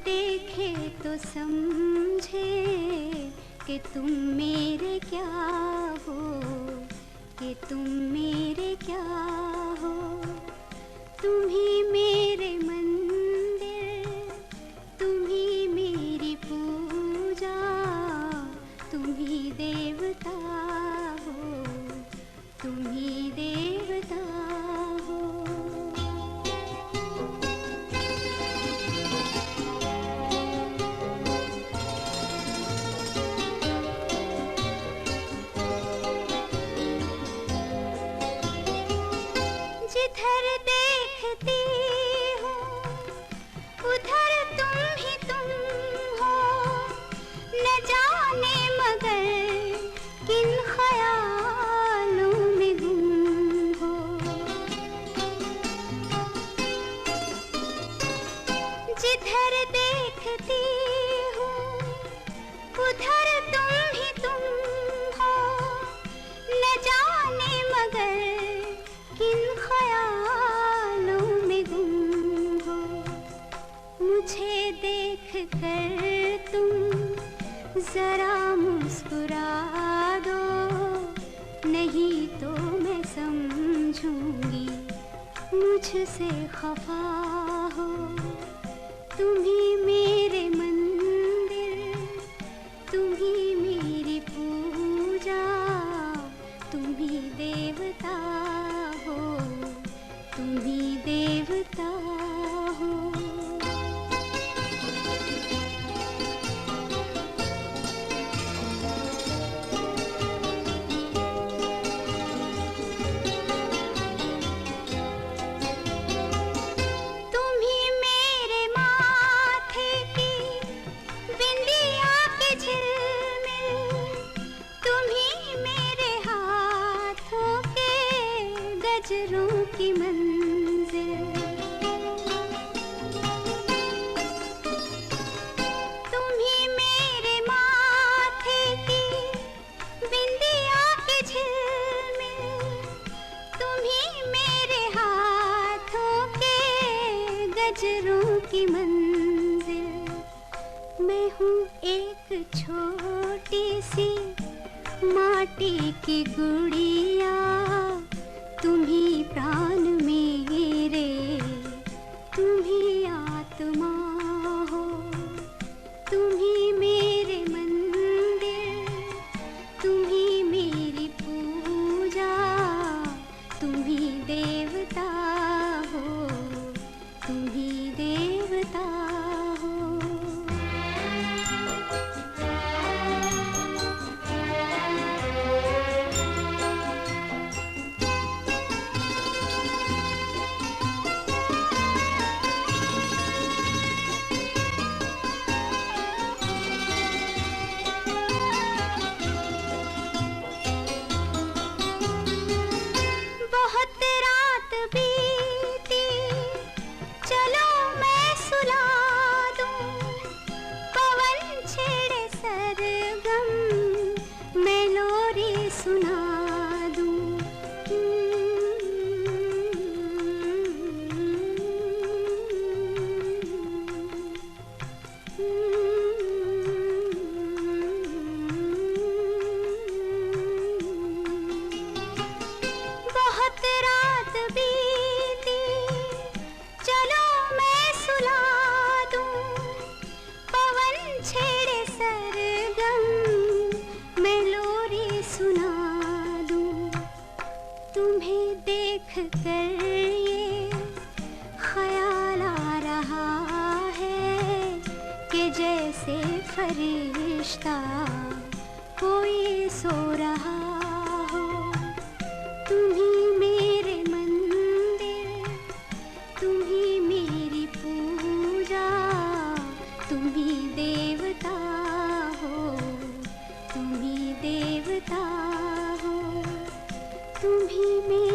देखे तो समझे कि तुम मेरे क्या हो, कि तुम मेरे क्या हो। तुम ही मेरे मंदिर, तुम ही मेरी पूजा, तुम ही देवता हो, तुम ही देवता हो। जिधर देखती हूँ उधर तुम ही तुम हो, न जाने मगर किन ख्यालों में गुम हो। जिधर देखती हूँ उधर तुम ही तुम हो, न जाने मगर किन ख्यालों में गुम हो। मुझे देख कर तुम जरा मुस्कुरा दो, नहीं तो मैं समझूंगी मुझसे खफा हो। तुम ही मेरे मंदिर, तुम ही मेरी पूजा, तुम ही देवता हो, तुम ही देवता हो। तुम ही मेरे माथे की बिंदिया की झिलमिल, तुम ही मेरे हाथों के गजरों की मंजिल। तुम ही मेरे माथे की बिंदिया की झिलमिल, तुम ही मेरे हाथों के गजरों की मंजिल। मैं हूँ एक छोटी सी माटी की गुड़िया, तुम ही प्राण मेरे, तुम ही आत्मा हो। तुम ही मेरे मंदिर, तुम ही मेरी पूजा, तुम ही देवता हो, तुम ही देवता हो। बहुत रात बीती, चलो मैं सुला दूं, पवन छेड़े सरगम, मैं लोरी सुना दूं। बहुत रात बीती, चलो मैं सुला दूं, पवन छेड़े सरगम, मैं लोरी सुना दूं। तुम्हें देख कर ये ख्याल आ रहा है कि जैसे फरिश्ता कोई सो रहा हो। तुम ही मेरे मंदिर, तुम ही मेरी पूजा, तुम ही देवता हो, तुम ही देवता हो। तुम ही मेरे